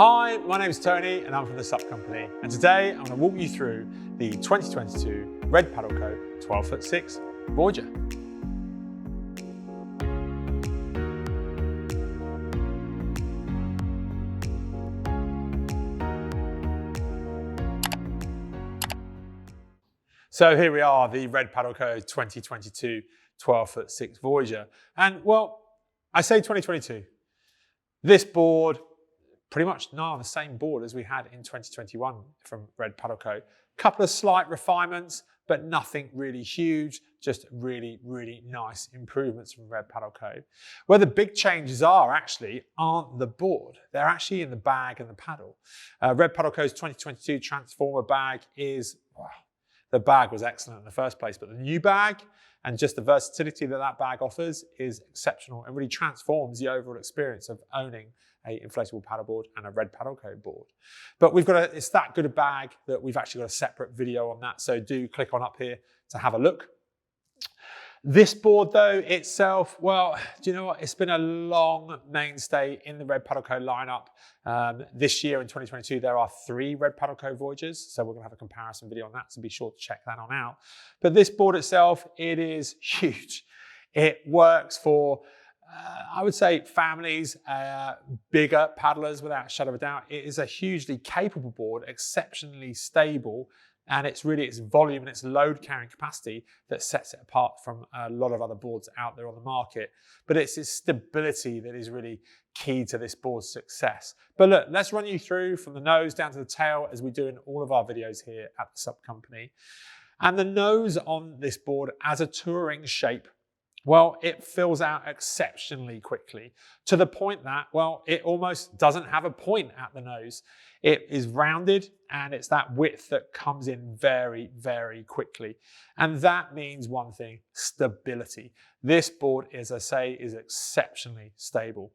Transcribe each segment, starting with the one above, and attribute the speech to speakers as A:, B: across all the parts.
A: Hi, my name is Tony and I'm from the Sup Company, and today I'm going to walk you through the 2022 Red Paddle Co 12'6 Voyager. So here we are, the Red Paddle Co 2022 12'6 Voyager. And well, I say 2022. This board, pretty much now on the same board as we had in 2021 from Red Paddle Co. Couple of slight refinements, but nothing really huge, just really, really nice improvements from Red Paddle Co. Where the big changes are actually aren't the board, they're actually in the bag and the paddle. Red Paddle Co's 2022 Transformer bag is, wow, the bag was excellent in the first place, but the new bag and just the versatility that that bag offers is exceptional and really transforms the overall experience of owning a inflatable paddleboard and a Red Paddle Co board. But it's that good a bag that we've actually got a separate video on that, so do click on up here to have a look. This board though itself, well, do you know what? It's been a long mainstay in the Red Paddle Co lineup. This year in 2022, there are 3 Red Paddle Co Voyagers, so we're gonna have a comparison video on that, so be sure to check that on out. But this board itself, it is huge. It works for, I would say, families, bigger paddlers without a shadow of a doubt. It is a hugely capable board, exceptionally stable, and it's really its volume and its load carrying capacity that sets it apart from a lot of other boards out there on the market. But it's its stability that is really key to this board's success. But look, let's run you through from the nose down to the tail as we do in all of our videos here at the Sup Company. And the nose on this board as a touring shape, well, it fills out exceptionally quickly to the point that, well, it almost doesn't have a point at the nose. It is rounded and it's that width that comes in very, very quickly. And that means one thing, stability. This board, as I say, is exceptionally stable.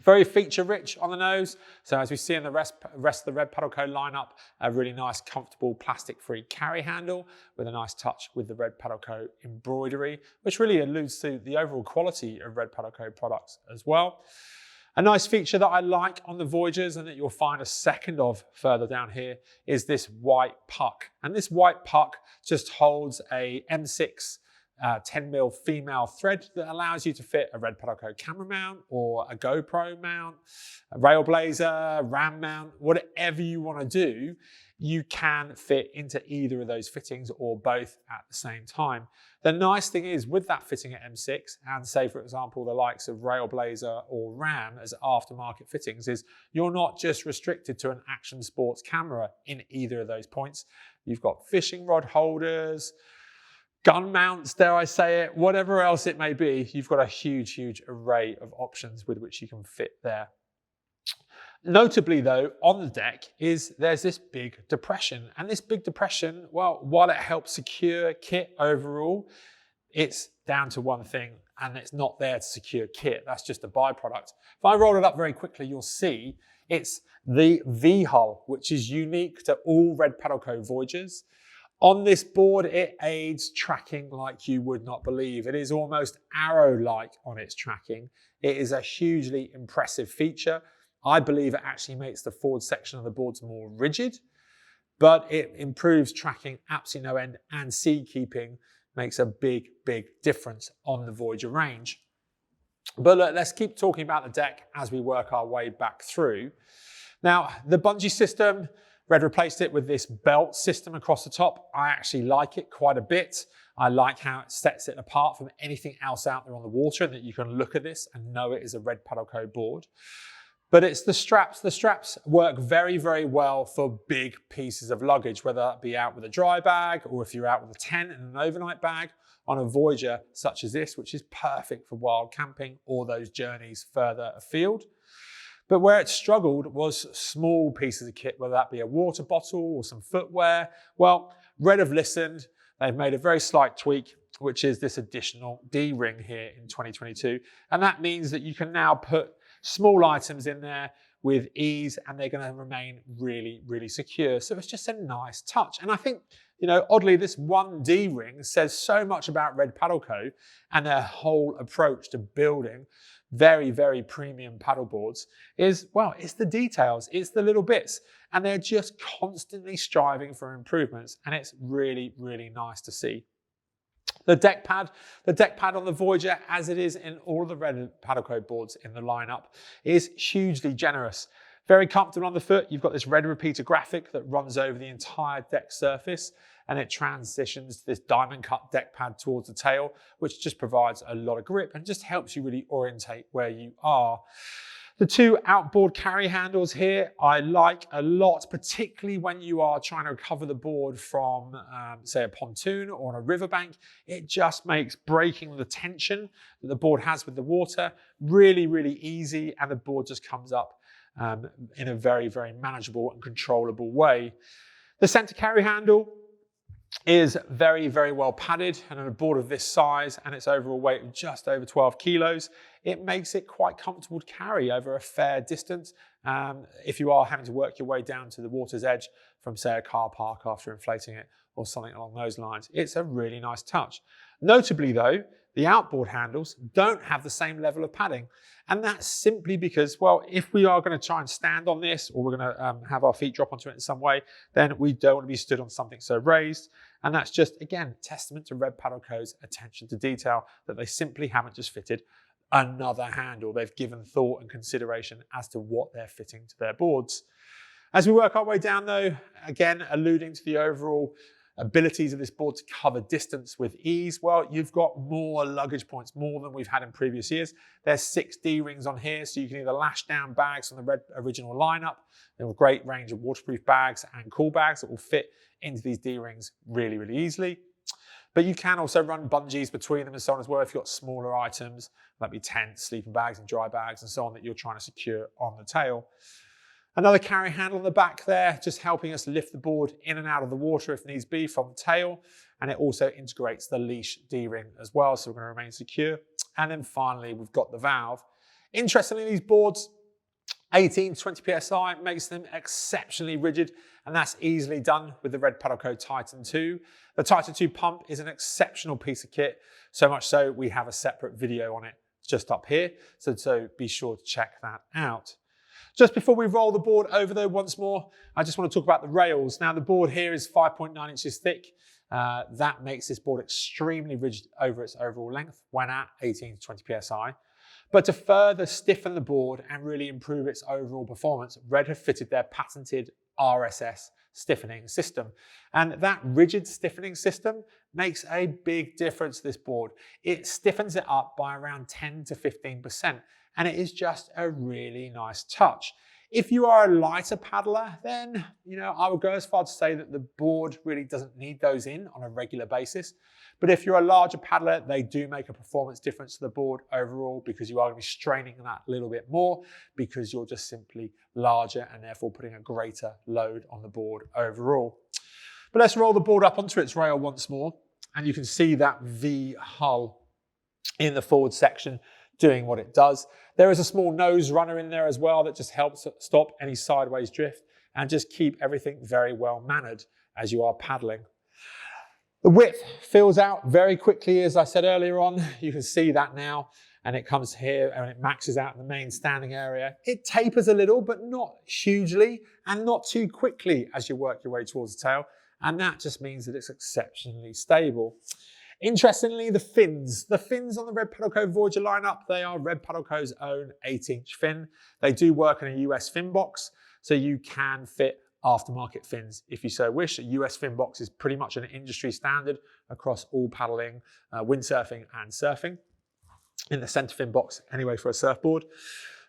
A: Very feature rich on the nose. So as we see in the rest of the Red Paddle Co lineup, a really nice, comfortable, plastic-free carry handle with a nice touch with the Red Paddle Co embroidery, which really alludes to the overall quality of Red Paddle Co products as well. A nice feature that I like on the Voyagers and that you'll find a second of further down here is this white puck. And this white puck just holds a M6 10mm female thread that allows you to fit a Red Paddle Co camera mount or a GoPro mount, a Railblazer, RAM mount, whatever you want to do, you can fit into either of those fittings or both at the same time. The nice thing is with that fitting at M6 and say for example the likes of Railblazer or RAM as aftermarket fittings is you're not just restricted to an action sports camera in either of those points. You've got fishing rod holders, gun mounts, dare I say it, whatever else it may be, you've got a huge, huge array of options with which you can fit there. Notably though, on the deck there's this big depression. And this big depression, well, while it helps secure kit overall, it's down to one thing, and it's not there to secure kit. That's just a byproduct. If I roll it up very quickly, you'll see it's the V-hull, which is unique to all Red Paddle Co Voyagers. On this board, it aids tracking like you would not believe. It is almost arrow-like on its tracking. It is a hugely impressive feature. I believe it actually makes the forward section of the boards more rigid, but it improves tracking absolutely no end, and seed keeping makes a big, big difference on the Voyager range. But look, let's keep talking about the deck as we work our way back through. Now, the bungee system, Red replaced it with this belt system across the top. I actually like it quite a bit. I like how it sets it apart from anything else out there on the water, and that you can look at this and know it is a Red Paddle Co board. But it's the straps. The straps work very, very well for big pieces of luggage, whether that be out with a dry bag or if you're out with a tent and an overnight bag on a Voyager such as this, which is perfect for wild camping or those journeys further afield. But where it struggled was small pieces of kit, whether that be a water bottle or some footwear. Well, Red have listened. They've made a very slight tweak, which is this additional D-ring here in 2022. And that means that you can now put small items in there with ease and they're going to remain really, really secure. So it's just a nice touch. And I think, you know, oddly, this one D-ring says so much about Red Paddle Co and their whole approach to building very, very premium paddle boards is, well, it's the details, it's the little bits, and they're just constantly striving for improvements, and it's really, really nice to see. The deck pad on the Voyager, as it is in all of the Red paddle code boards in the lineup, is hugely generous. Very comfortable on the foot. You've got this red repeater graphic that runs over the entire deck surface, and it transitions this diamond cut deck pad towards the tail, which just provides a lot of grip and just helps you really orientate where you are. The two outboard carry handles here I like a lot, particularly when you are trying to recover the board from, say, a pontoon or on a riverbank. It just makes breaking the tension that the board has with the water really, really easy, and the board just comes up in a very, very manageable and controllable way. The center carry handle is very, very well padded, and on a board of this size and its overall weight of just over 12 kilos, it makes it quite comfortable to carry over a fair distance if you are having to work your way down to the water's edge from, say, a car park after inflating it or something along those lines. It's a really nice touch. Notably though, the outboard handles don't have the same level of padding, and that's simply because, well, if we are going to try and stand on this, or we're going to have our feet drop onto it in some way, then we don't want to be stood on something so raised. And that's just, again, testament to Red Paddle Co's attention to detail, that they simply haven't just fitted another handle. They've given thought and consideration as to what they're fitting to their boards. As we work our way down though, again, alluding to the overall abilities of this board to cover distance with ease, well, you've got more luggage points, more than we've had in previous years. There's 6 D-rings on here, so you can either lash down bags from the Red original lineup. They have a great range of waterproof bags and cool bags that will fit into these D-rings really, really easily. But you can also run bungees between them and so on as well if you've got smaller items, like be tents, sleeping bags and dry bags and so on, that you're trying to secure on the tail. Another carry handle on the back there, just helping us lift the board in and out of the water if needs be from the tail. And it also integrates the leash D-ring as well, so we're going to remain secure. And then finally, we've got the valve. Interestingly, these boards, 18 to 20 PSI, makes them exceptionally rigid, and that's easily done with the Red Paddle Co Titan 2. The Titan 2 pump is an exceptional piece of kit, so much so we have a separate video on it just up here, so be sure to check that out. Just before we roll the board over though once more, I just want to talk about the rails. Now the board here is 5.9 inches thick. That makes this board extremely rigid over its overall length when at 18 to 20 PSI. But to further stiffen the board and really improve its overall performance, Red have fitted their patented RSS stiffening system. And that rigid stiffening system makes a big difference to this board. It stiffens it up by around 10 to 15%. And it is just a really nice touch. If you are a lighter paddler, then I would go as far to say that the board really doesn't need those in on a regular basis. But if you're a larger paddler, they do make a performance difference to the board overall, because you are going to be straining that a little bit more because you're just simply larger and therefore putting a greater load on the board overall. But let's roll the board up onto its rail once more, and you can see that V hull in the forward section doing what it does. There is a small nose runner in there as well that just helps stop any sideways drift and just keep everything very well mannered as you are paddling. The width fills out very quickly, as I said earlier on. You can see that now, and it comes here and it maxes out in the main standing area. It tapers a little, but not hugely and not too quickly as you work your way towards the tail, and that just means that it's exceptionally stable. Interestingly, the fins on the Red Paddle Co Voyager lineup, they are Red Paddle Co's own 8-inch fin. They do work in a US fin box, so you can fit aftermarket fins if you so wish. A US fin box is pretty much an industry standard across all paddling, windsurfing and surfing. In the center fin box anyway for a surfboard.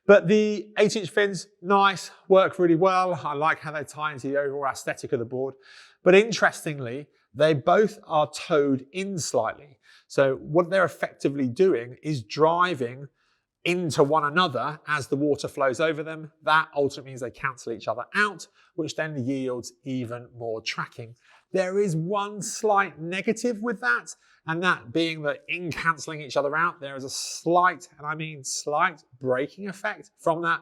A: But the 8-inch fins, nice, work really well. I like how they tie into the overall aesthetic of the board. But interestingly, they both are towed in slightly. So what they're effectively doing is driving into one another as the water flows over them. That ultimately means they cancel each other out, which then yields even more tracking. There is one slight negative with that, and that being that in cancelling each other out, there is a slight, and I mean slight, braking effect from that.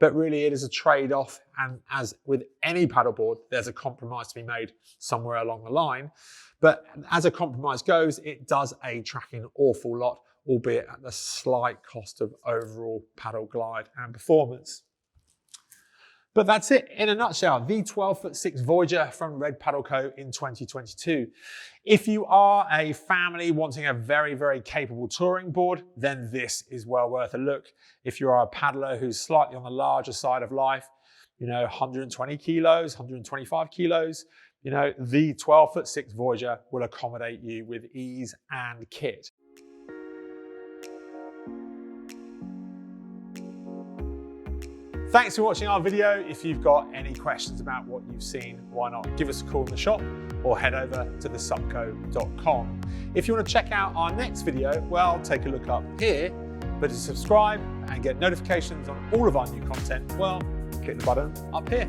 A: But really it is a trade-off, and as with any paddleboard, there's a compromise to be made somewhere along the line. But as a compromise goes, it does aid tracking an awful lot albeit at the slight cost of overall paddle glide and performance. But that's it in a nutshell, the 12'6 Voyager from Red Paddle Co. in 2022. If you are a family wanting a very, very capable touring board, then this is well worth a look. If you are a paddler who's slightly on the larger side of life, 120 kilos, 125 kilos, the 12'6 Voyager will accommodate you with ease and kit. Thanks for watching our video. If you've got any questions about what you've seen, why not give us a call in the shop or head over to thesupco.com. If you want to check out our next video, well, take a look up here. But to subscribe and get notifications on all of our new content, well, click the button up here.